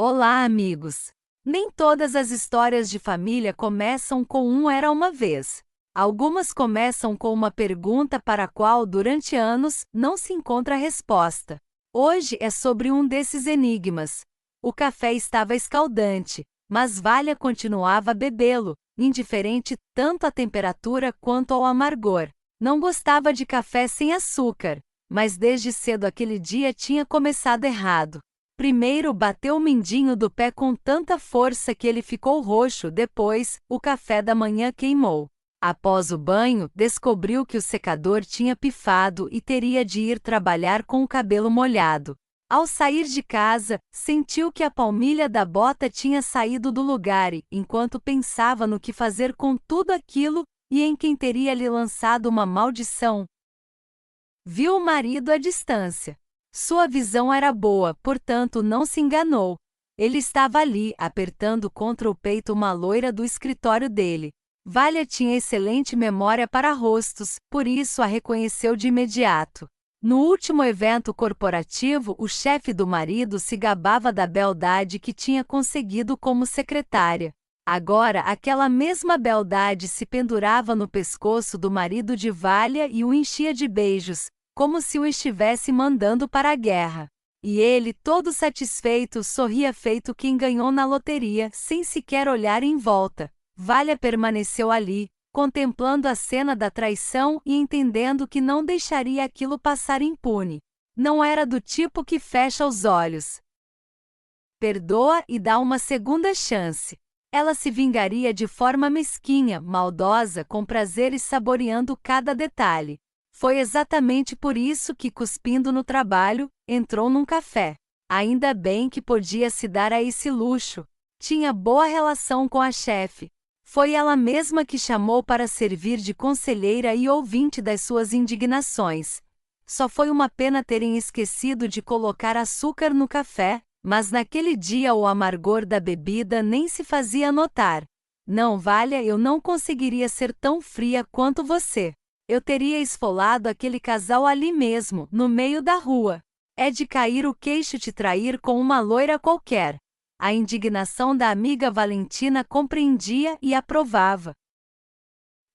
Olá, amigos! Nem todas as histórias de família começam com um era uma vez. Algumas começam com uma pergunta para a qual, durante anos, não se encontra resposta. Hoje é sobre um desses enigmas. O café estava escaldante, mas Valha continuava a bebê-lo, indiferente tanto à temperatura quanto ao amargor. Não gostava de café sem açúcar, mas desde cedo aquele dia tinha começado errado. Primeiro bateu o mindinho do pé com tanta força que ele ficou roxo, depois, o café da manhã queimou. Após o banho, descobriu que o secador tinha pifado e teria de ir trabalhar com o cabelo molhado. Ao sair de casa, sentiu que a palmilha da bota tinha saído do lugar e, enquanto pensava no que fazer com tudo aquilo e em quem teria lhe lançado uma maldição, viu o marido à distância. Sua visão era boa, portanto não se enganou. Ele estava ali, apertando contra o peito uma loira do escritório dele. Valha tinha excelente memória para rostos, por isso a reconheceu de imediato. No último evento corporativo, o chefe do marido se gabava da beldade que tinha conseguido como secretária. Agora, aquela mesma beldade se pendurava no pescoço do marido de Valha e o enchia de beijos, como se o estivesse mandando para a guerra. E ele, todo satisfeito, sorria feito quem ganhou na loteria, sem sequer olhar em volta. Valha permaneceu ali, contemplando a cena da traição e entendendo que não deixaria aquilo passar impune. Não era do tipo que fecha os olhos, perdoa e dá uma segunda chance. Ela se vingaria de forma mesquinha, maldosa, com prazeres saboreando cada detalhe. Foi exatamente por isso que, cuspindo no trabalho, entrou num café. Ainda bem que podia se dar a esse luxo. Tinha boa relação com a chefe. Foi ela mesma que chamou para servir de conselheira e ouvinte das suas indignações. Só foi uma pena terem esquecido de colocar açúcar no café, mas naquele dia o amargor da bebida nem se fazia notar. Não, Valha, eu não conseguiria ser tão fria quanto você. Eu teria esfolado aquele casal ali mesmo, no meio da rua. É de cair o queixo te trair com uma loira qualquer. A indignação da amiga Valentina compreendia e aprovava.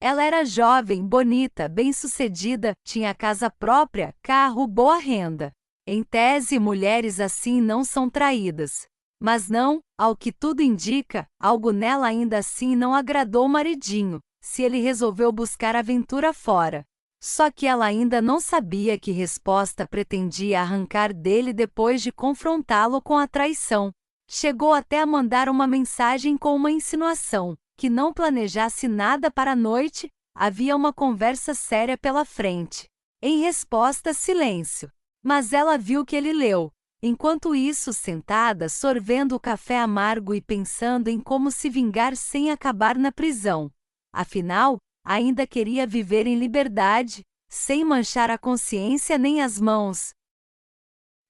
Ela era jovem, bonita, bem-sucedida, tinha casa própria, carro, boa renda. Em tese, mulheres assim não são traídas. Mas não, ao que tudo indica, algo nela ainda assim não agradou o maridinho. Se ele resolveu buscar aventura fora. Só que ela ainda não sabia que resposta pretendia arrancar dele depois de confrontá-lo com a traição. Chegou até a mandar uma mensagem com uma insinuação, que não planejasse nada para a noite, havia uma conversa séria pela frente. Em resposta, silêncio. Mas ela viu que ele leu. Enquanto isso, sentada, sorvendo o café amargo e pensando em como se vingar sem acabar na prisão. Afinal, ainda queria viver em liberdade, sem manchar a consciência nem as mãos.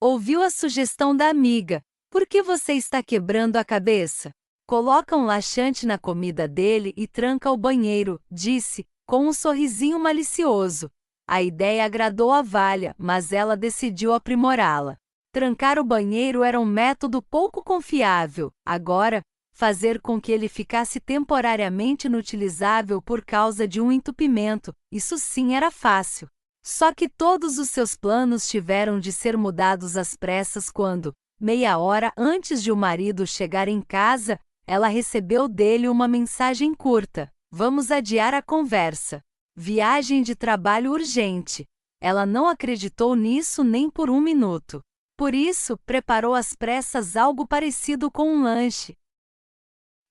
Ouviu a sugestão da amiga. Por que você está quebrando a cabeça? Coloca um laxante na comida dele e tranca o banheiro, disse, com um sorrisinho malicioso. A ideia agradou a Valha, mas ela decidiu aprimorá-la. Trancar o banheiro era um método pouco confiável. Agora, fazer com que ele ficasse temporariamente inutilizável por causa de um entupimento, isso sim era fácil. Só que todos os seus planos tiveram de ser mudados às pressas quando, meia hora antes de o marido chegar em casa, ela recebeu dele uma mensagem curta. Vamos adiar a conversa. Viagem de trabalho urgente. Ela não acreditou nisso nem por um minuto. Por isso, preparou às pressas algo parecido com um lanche,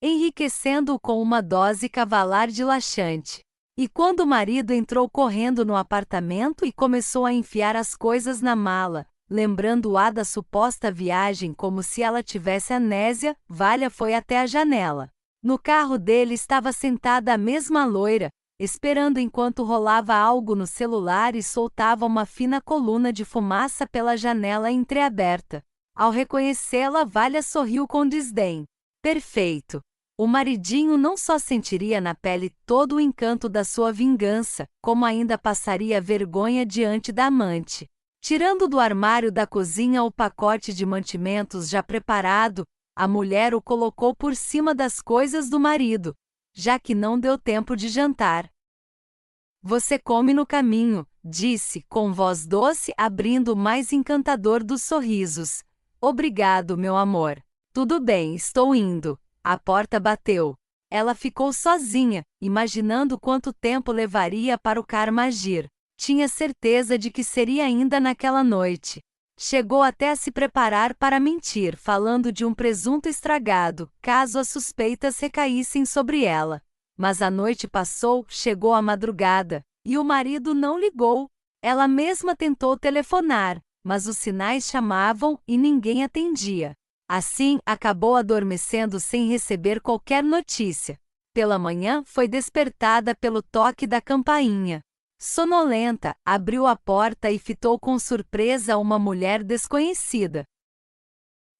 enriquecendo-o com uma dose cavalar de laxante. E quando o marido entrou correndo no apartamento e começou a enfiar as coisas na mala, lembrando-a da suposta viagem como se ela tivesse amnésia, Valha foi até a janela. No carro dele estava sentada a mesma loira, esperando enquanto rolava algo no celular e soltava uma fina coluna de fumaça pela janela entreaberta. Ao reconhecê-la, Valha sorriu com desdém. Perfeito! O maridinho não só sentiria na pele todo o encanto da sua vingança, como ainda passaria vergonha diante da amante. Tirando do armário da cozinha o pacote de mantimentos já preparado, A mulher o colocou por cima das coisas do marido, já que não deu tempo de jantar. Você come no caminho, disse, com voz doce, abrindo o mais encantador dos sorrisos. Obrigado, meu amor. Tudo bem, estou indo. A porta bateu. Ela ficou sozinha, imaginando quanto tempo levaria para o karma agir. Tinha certeza de que seria ainda naquela noite. Chegou até a se preparar para mentir, falando de um presunto estragado, caso as suspeitas recaíssem sobre ela. Mas a noite passou, chegou a madrugada, e o marido não ligou. Ela mesma tentou telefonar, mas os sinais chamavam e ninguém atendia. Assim, acabou adormecendo sem receber qualquer notícia. Pela manhã, foi despertada pelo toque da campainha. Sonolenta, abriu a porta e fitou com surpresa uma mulher desconhecida.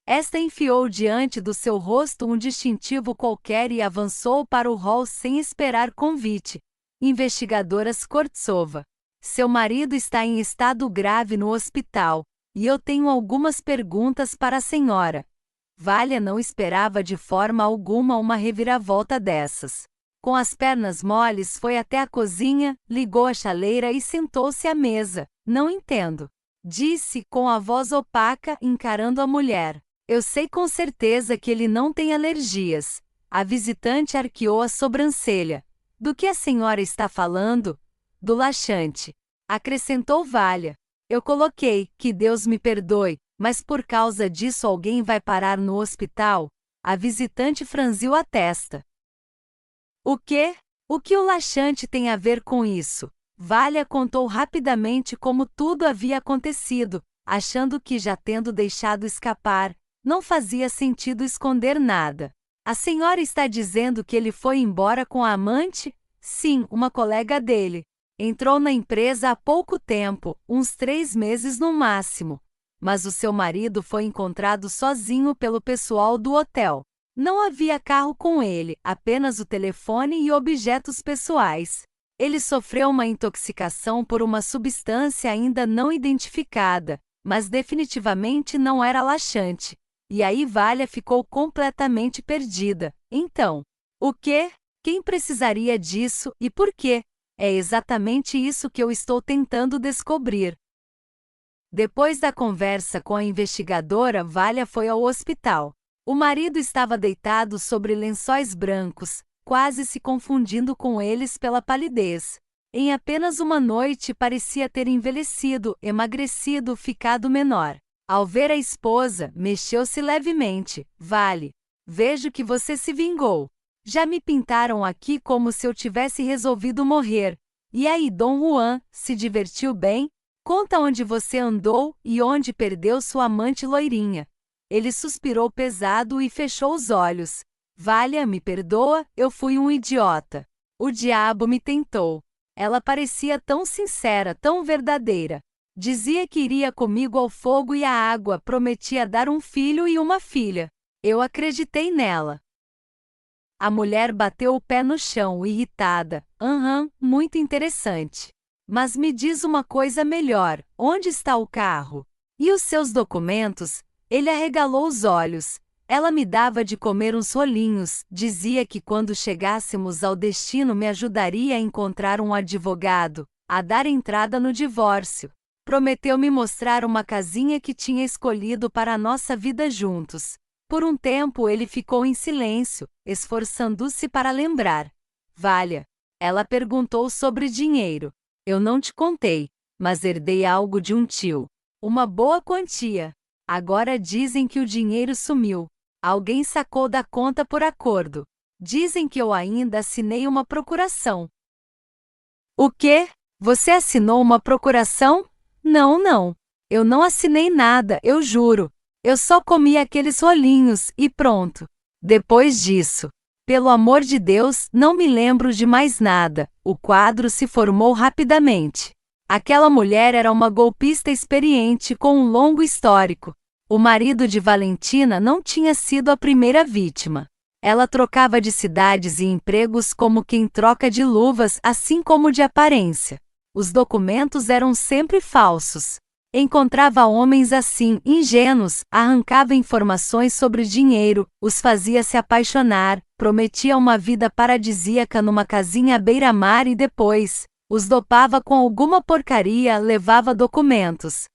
Esta enfiou diante do seu rosto um distintivo qualquer e avançou para o hall sem esperar convite. Investigadora Skvortsova. Seu marido está em estado grave no hospital, e eu tenho algumas perguntas para a senhora. Valia não esperava de forma alguma uma reviravolta dessas. Com as pernas moles foi até a cozinha, ligou a chaleira e sentou-se à mesa. Não entendo, disse com a voz opaca, encarando a mulher. Eu sei com certeza que ele não tem alergias. A visitante arqueou a sobrancelha. Do que a senhora está falando? Do laxante. Acrescentou Valia. Eu coloquei, que Deus me perdoe, mas por causa disso alguém vai parar no hospital? A visitante franziu a testa. O quê? O que o laxante tem a ver com isso? Valia contou rapidamente como tudo havia acontecido, achando que já tendo deixado escapar, não fazia sentido esconder nada. A senhora está dizendo que ele foi embora com a amante? Sim, uma colega dele. Entrou na empresa há pouco tempo, uns 3 meses no máximo. Mas o seu marido foi encontrado sozinho pelo pessoal do hotel. Não havia carro com ele, apenas o telefone e objetos pessoais. Ele sofreu uma intoxicação por uma substância ainda não identificada, mas definitivamente não era laxante. E aí Valia ficou completamente perdida. Então, o quê? Quem precisaria disso e por quê? É exatamente isso que eu estou tentando descobrir. Depois da conversa com a investigadora, Valia foi ao hospital. O marido estava deitado sobre lençóis brancos, quase se confundindo com eles pela palidez. Em apenas uma noite parecia ter envelhecido, emagrecido, ficado menor. Ao ver a esposa, mexeu-se levemente. Vale. Vejo que você se vingou. Já me pintaram aqui como se eu tivesse resolvido morrer. E aí, Dom Juan, se divertiu bem? Conta onde você andou e onde perdeu sua amante loirinha. Ele suspirou pesado e fechou os olhos. Valia, me perdoa, eu fui um idiota. O diabo me tentou. Ela parecia tão sincera, tão verdadeira. Dizia que iria comigo ao fogo e à água, prometia dar um filho e uma filha. Eu acreditei nela. A mulher bateu o pé no chão, irritada. Muito interessante. Mas me diz uma coisa melhor, onde está o carro? E os seus documentos? Ele arregalou os olhos. Ela me dava de comer uns rolinhos, dizia que quando chegássemos ao destino me ajudaria a encontrar um advogado, a dar entrada no divórcio. Prometeu me mostrar uma casinha que tinha escolhido para a nossa vida juntos. Por um tempo ele ficou em silêncio, esforçando-se para lembrar. Valia. Ela perguntou sobre dinheiro. Eu não te contei, mas herdei algo de um tio. Uma boa quantia. Agora dizem que o dinheiro sumiu. Alguém sacou da conta por acordo. Dizem que eu ainda assinei uma procuração. O quê? Você assinou uma procuração? Não. Eu não assinei nada, eu juro. Eu só comi aqueles rolinhos e pronto. Depois disso, pelo amor de Deus, não me lembro de mais nada. O quadro se formou rapidamente. Aquela mulher era uma golpista experiente com um longo histórico. O marido de Valentina não tinha sido a primeira vítima. Ela trocava de cidades e empregos como quem troca de luvas, assim como de aparência. Os documentos eram sempre falsos. Encontrava homens assim, ingênuos, arrancava informações sobre dinheiro, os fazia se apaixonar, prometia uma vida paradisíaca numa casinha à beira-mar e depois os dopava com alguma porcaria, levava documentos,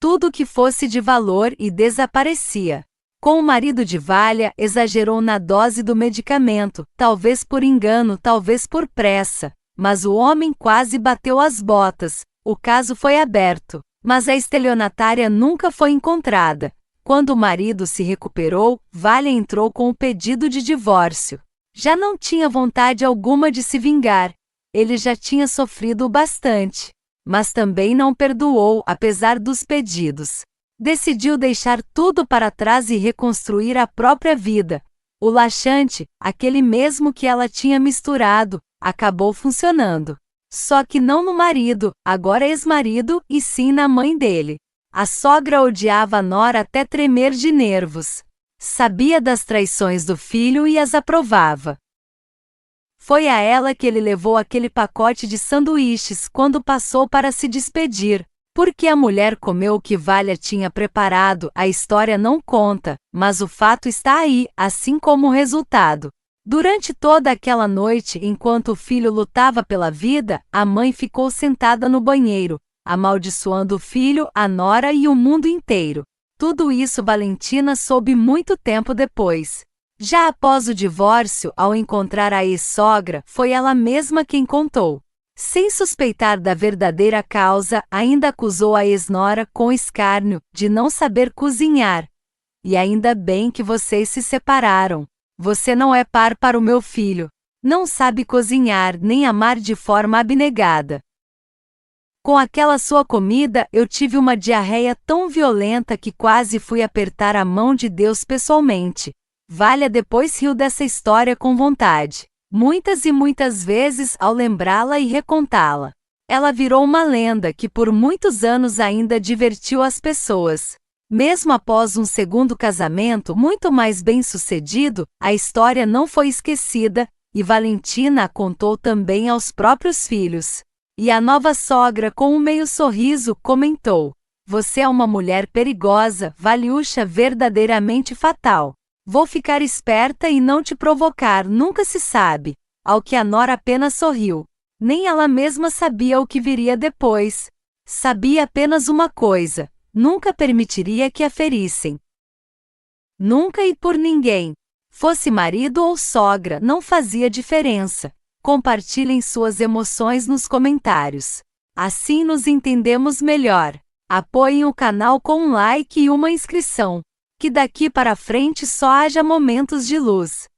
tudo que fosse de valor e desaparecia. Com o marido de Valha, exagerou na dose do medicamento, talvez por engano, talvez por pressa, mas o homem quase bateu as botas. O caso foi aberto, mas a estelionatária nunca foi encontrada. Quando o marido se recuperou, Valha entrou com o pedido de divórcio. Já não tinha vontade alguma de se vingar. Ele já tinha sofrido o bastante. Mas também não perdoou, apesar dos pedidos. Decidiu deixar tudo para trás e reconstruir a própria vida. O laxante, aquele mesmo que ela tinha misturado, acabou funcionando. Só que não no marido, agora ex-marido, e sim na mãe dele. A sogra odiava a nora até tremer de nervos. Sabia das traições do filho e as aprovava. Foi a ela que ele levou aquele pacote de sanduíches quando passou para se despedir. Porque a mulher comeu o que Valha tinha preparado, a história não conta, mas o fato está aí, assim como o resultado. Durante toda aquela noite, enquanto o filho lutava pela vida, a mãe ficou sentada no banheiro, amaldiçoando o filho, a nora e o mundo inteiro. Tudo isso Valentina soube muito tempo depois. Já após o divórcio, ao encontrar a ex-sogra, foi ela mesma quem contou. Sem suspeitar da verdadeira causa, ainda acusou a ex-nora com escárnio de não saber cozinhar. E ainda bem que vocês se separaram. Você não é par para o meu filho. Não sabe cozinhar nem amar de forma abnegada. Com aquela sua comida, eu tive uma diarreia tão violenta que quase fui apertar a mão de Deus pessoalmente. Valha depois riu dessa história com vontade. Muitas e muitas vezes ao lembrá-la e recontá-la. Ela virou uma lenda que por muitos anos ainda divertiu as pessoas. Mesmo após um segundo casamento muito mais bem-sucedido, a história não foi esquecida, e Valentina a contou também aos próprios filhos. E a nova sogra, com um meio sorriso, comentou: "Você é uma mulher perigosa, Valiúcha, verdadeiramente fatal. Vou ficar esperta e não te provocar, nunca se sabe." Ao que a nora apenas sorriu. Nem ela mesma sabia o que viria depois. Sabia apenas uma coisa: nunca permitiria que a ferissem. Nunca e por ninguém. Fosse marido ou sogra, não fazia diferença. Compartilhem suas emoções nos comentários. Assim nos entendemos melhor. Apoiem o canal com um like e uma inscrição. Que daqui para frente só haja momentos de luz.